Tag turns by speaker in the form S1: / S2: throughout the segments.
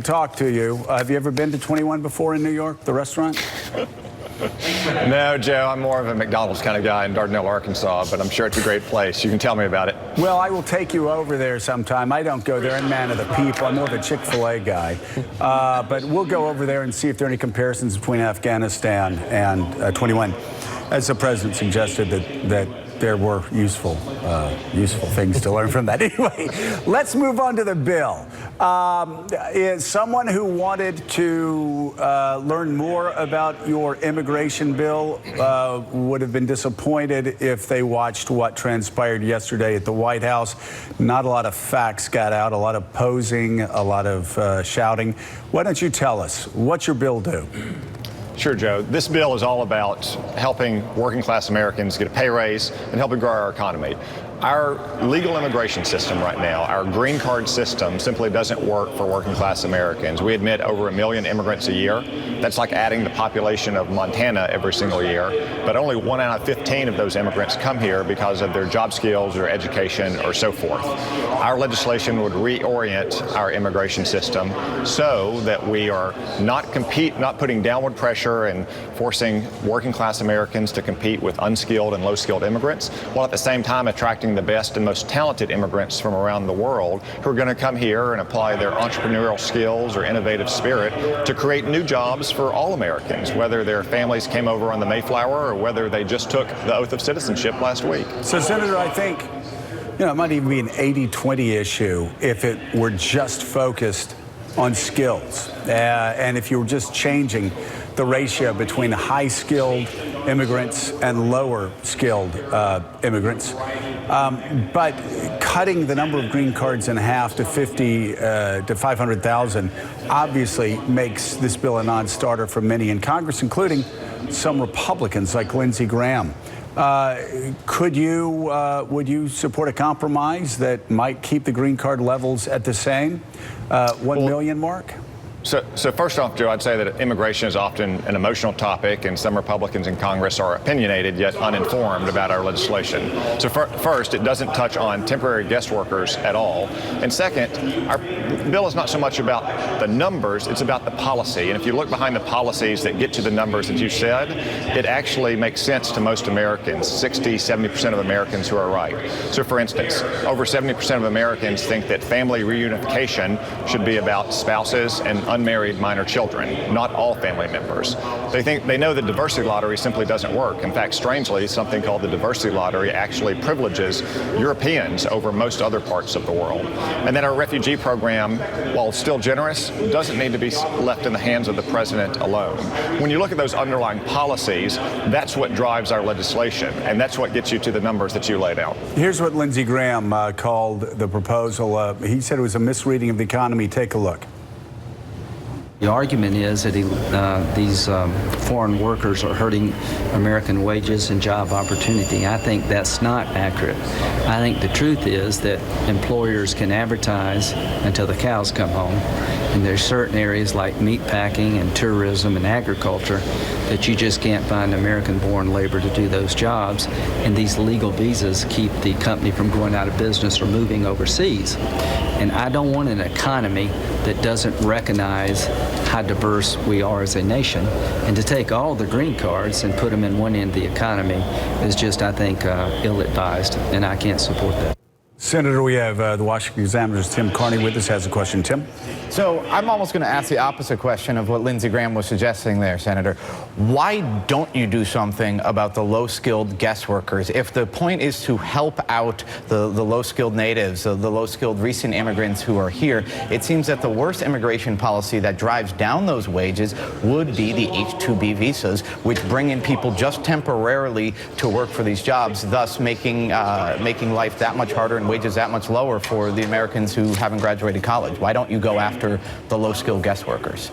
S1: talk to you. Have you ever been to 21 before in New York, the restaurant?
S2: No, Joe, I'm more of a McDonald's kind of guy in Dardanelle, Arkansas, but I'm sure it's a great place. You can tell me about it.
S1: Well, I will take you over there sometime. I don't go there. I'm man of the people. I'm more of a Chick-fil-A guy. But we'll go over there and see if there are any comparisons between Afghanistan and 21. As the president suggested that there were useful things to learn from that. Anyway, let's move on to the bill. Is someone who wanted to learn more about your immigration bill would have been disappointed if they watched what transpired yesterday at the White House. Not a lot of facts got out, a lot of posing, a lot of shouting. Why don't you tell us, what's your bill do?
S2: Sure, Joe. This bill is all about helping working class Americans get a pay raise and helping grow our economy. Our legal immigration system right now, our green card system, simply doesn't work for working class Americans. We admit over 1 million immigrants a year. That's like adding the population of Montana every single year. But only 1 out of 15 of those immigrants come here because of their job skills or education or so forth. Our legislation would reorient our immigration system so that we are not putting downward pressure and forcing working class Americans to compete with unskilled and low skilled immigrants, while at the same time attracting the best and most talented immigrants from around the world who are going to come here and apply their entrepreneurial skills or innovative spirit to create new jobs for all Americans, whether their families came over on the Mayflower or whether they just took the oath of citizenship last week.
S1: So, Senator, I think, it might even be an 80-20 issue if it were just focused on skills. And if you were just changing the ratio between high-skilled immigrants and lower-skilled immigrants. But cutting the number of green cards in half to 50 to 500,000 obviously makes this bill a non-starter for many in Congress, including some Republicans like Lindsey Graham. Would you support a compromise that might keep the green card levels at the same 1 million mark?
S2: So first off, Joe, I'd say that immigration is often an emotional topic, and some Republicans in Congress are opinionated yet uninformed about our legislation. So first, it doesn't touch on temporary guest workers at all. And second, our bill is not so much about the numbers, it's about the policy. And if you look behind the policies that get to the numbers that you said, it actually makes sense to most Americans, 60, 70% of Americans who are right. So for instance, over 70% of Americans think that family reunification should be about spouses and unmarried minor children, not all family members. They know the diversity lottery simply doesn't work. In fact, strangely, something called the diversity lottery actually privileges Europeans over most other parts of the world. And then our refugee program, while still generous, doesn't need to be left in the hands of the president alone. When you look at those underlying policies, that's what drives our legislation, and that's what gets you to the numbers that you laid out. Here's
S1: what Lindsey Graham called the proposal. He said it was a misreading of the economy. Take a look.
S3: The argument is that these foreign workers are hurting American wages and job opportunity. I think that's not accurate. I think the truth is that employers can advertise until the cows come home. And there's certain areas like meat packing and tourism and agriculture that you just can't find American-born labor to do those jobs. And these legal visas keep the company from going out of business or moving overseas. And I don't want an economy that doesn't recognize how diverse we are as a nation. And to take all the green cards and put them in one end of the economy is just, I think, ill-advised, and I can't support that.
S1: Senator, we have the Washington Examiner's Tim Carney with us, has a question. Tim?
S4: So I'm almost going to ask the opposite question of what Lindsey Graham was suggesting there, Senator. Why don't you do something about the low-skilled guest workers? If the point is to help out the low-skilled natives, the low-skilled recent immigrants who are here, it seems that the worst immigration policy that drives down those wages would be the H-2B visas, which bring in people just temporarily to work for these jobs, thus making life that much harder and wages that much lower for the Americans who haven't graduated college. Why don't you go after the low-skilled guest workers?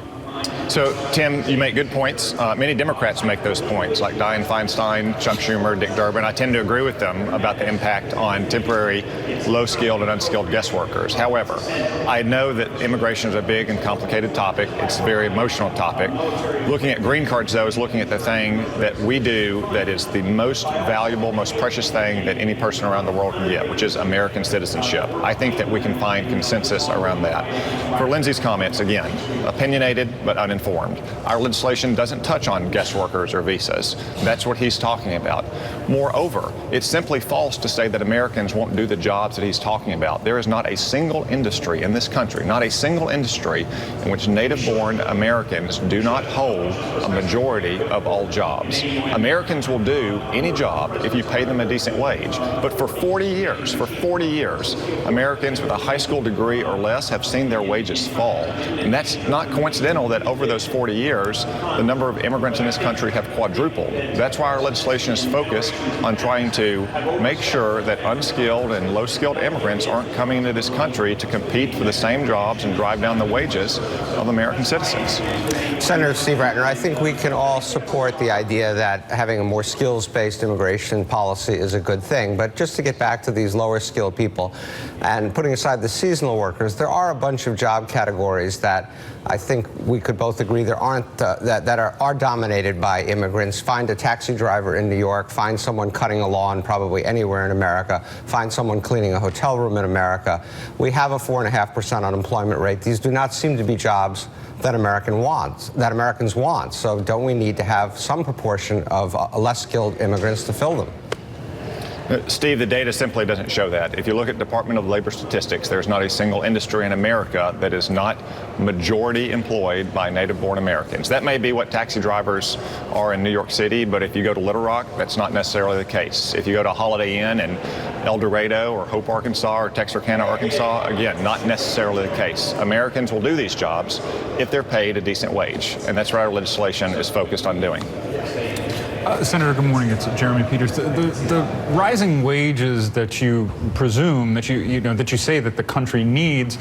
S2: So, Tim, you make good points. Many Democrats make those points, like Dianne Feinstein, Chuck Schumer, Dick Durbin. I tend to agree with them about the impact on temporary, low-skilled and unskilled guest workers. However, I know that immigration is a big and complicated topic. It's a very emotional topic. Looking at green cards, though, is looking at the thing that we do that is the most valuable, most precious thing that any person around the world can get, which is American citizenship. I think that we can find consensus around that. For Lindsey's comments, again, opinionated but uninformed. Our legislation doesn't touch on guest workers or visas. That's what he's talking about. Moreover, it's simply false to say that Americans won't do the jobs that he's talking about. There is not a single industry in this country, not a single industry in which native-born Americans do not hold a majority of all jobs. Americans will do any job if you pay them a decent wage. But for 40 years, Americans with a high school degree or less have seen their wages fall. And that's not coincidental that over those 40 years, the number of immigrants in this country have quadrupled. That's why our legislation is focused on trying to make sure that unskilled and low-skilled immigrants aren't coming into this country to compete for the same jobs and drive down the wages of American citizens.
S5: Senator Steve Rattner, I think we can all support the idea that having a more skills-based immigration policy is a good thing. But just to get back to these lower-skilled people and putting aside the seasonal workers, there are a bunch of job categories that I think we could both agree there aren't that are dominated by immigrants. Find a taxi driver in New York, find someone cutting a lawn probably anywhere in America, find someone cleaning a hotel room in America. We have a 4.5% unemployment rate. These do not seem to be jobs that Americans want. So don't we need to have some proportion of less skilled immigrants to fill them?
S2: Steve, the data simply doesn't show that. If you look at Department of Labor statistics, there's not a single industry in America that is not majority employed by native-born Americans. That may be what taxi drivers are in New York City, but if you go to Little Rock, that's not necessarily the case. If you go to Holiday Inn in El Dorado or Hope, Arkansas, or Texarkana, Arkansas, again, not necessarily the case. Americans will do these jobs if they're paid a decent wage, and that's what our legislation is focused on doing.
S6: Senator, good morning. It's Jeremy Peters. The rising wages that you presume that you say that the country needs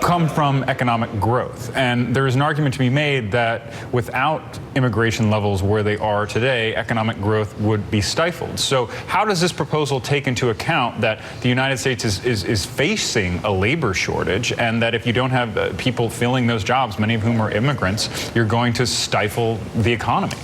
S6: come from economic growth, and there is an argument to be made that without immigration levels where they are today, economic growth would be stifled. So, how does this proposal take into account that the United States is facing a labor shortage, and that if you don't have people filling those jobs, many of whom are immigrants, you're going to stifle the economy?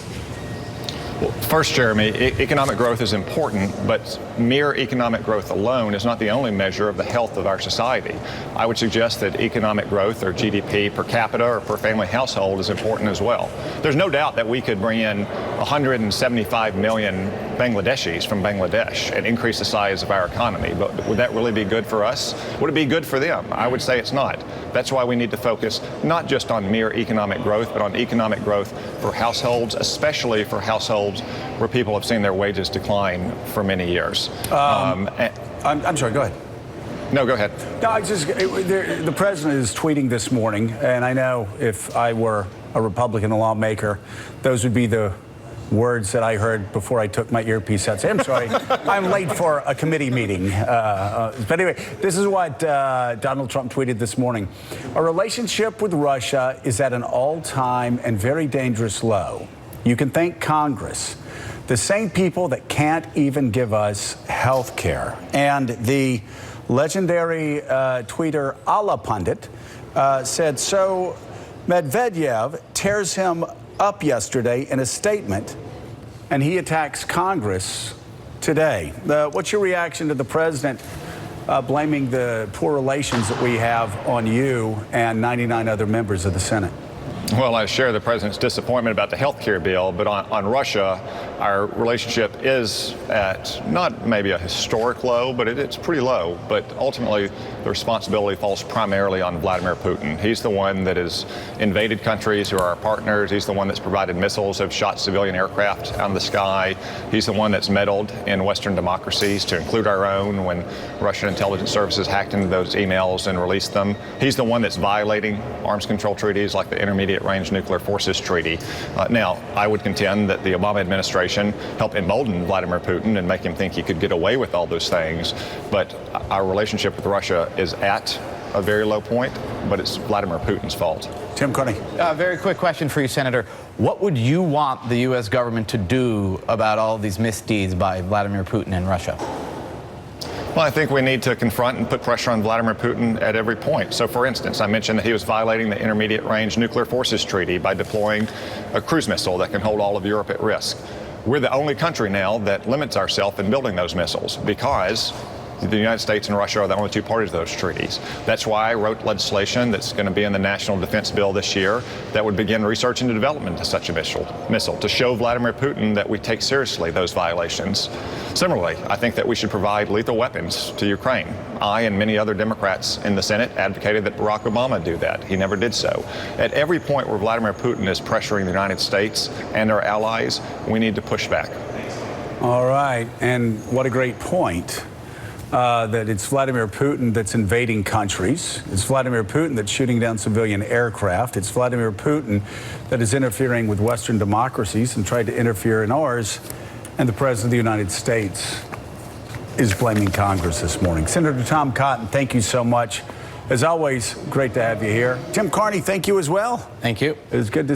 S2: Well, first, Jeremy, economic growth is important, but mere economic growth alone is not the only measure of the health of our society. I would suggest that economic growth, or GDP per capita or per family household, is important as well. There's no doubt that we could bring in 175 million Bangladeshis from Bangladesh and increase the size of our economy, but would that really be good for us? Would it be good for them? I would say it's not. That's why we need to focus not just on mere economic growth, but on economic growth for households, especially for households where people have seen their wages decline for many years.
S1: I'm sorry, go ahead.
S2: No, go ahead.
S1: No, the president is tweeting this morning, and I know if I were a Republican lawmaker, those would be the words that I heard before I took my earpiece out. Say, I'm sorry, I'm late for a committee meeting. But anyway, this is what Donald Trump tweeted this morning. Our relationship with Russia is at an all-time and very dangerous low. You can thank Congress, the same people that can't even give us health care. And the legendary tweeter Ala Pundit said, so Medvedev tears him up yesterday in a statement, and he attacks Congress today. What's your reaction to the president blaming the poor relations that we have on you and 99 other members of the Senate?
S2: Well, I share the president's disappointment about the health care bill, but on Russia, our relationship is at not maybe a historic low, but it's pretty low. But ultimately, the responsibility falls primarily on Vladimir Putin. He's the one that has invaded countries who are our partners. He's the one that's provided missiles, have shot civilian aircraft out of the sky. He's the one that's meddled in Western democracies, to include our own, when Russian intelligence services hacked into those emails and released them. He's the one that's violating arms control treaties like the Intermediate Range Nuclear Forces Treaty. Now, I would contend that the Obama administration helped embolden Vladimir Putin and make him think he could get away with all those things. But our relationship with Russia is at a very low point, but it's Vladimir Putin's fault.
S1: Tim Carney.
S4: Very quick question for you, Senator. What would you want the U.S. government to do about all of these misdeeds by Vladimir Putin and Russia?
S2: Well, I think we need to confront and put pressure on Vladimir Putin at every point. So, for instance, I mentioned that he was violating the Intermediate Range Nuclear Forces Treaty by deploying a cruise missile that can hold all of Europe at risk. We're the only country now that limits ourselves in building those missiles because the United States and Russia are the only two parties to those treaties. That's why I wrote legislation that's going to be in the National Defense Bill this year that would begin research into development of such a missile to show Vladimir Putin that we take seriously those violations. Similarly, I think that we should provide lethal weapons to Ukraine. I and many other Democrats in the Senate advocated that Barack Obama do that. He never did so. At every point where Vladimir Putin is pressuring the United States and our allies, we need to push back.
S1: All right, and what a great point. That it's Vladimir Putin that's invading countries. It's Vladimir Putin that's shooting down civilian aircraft. It's Vladimir Putin that is interfering with Western democracies and tried to interfere in ours. And the President of the United States is blaming Congress this morning. Senator Tom Cotton, thank you so much. As always, great to have you here. Tim Carney, thank you as well.
S4: Thank you.
S1: It was good to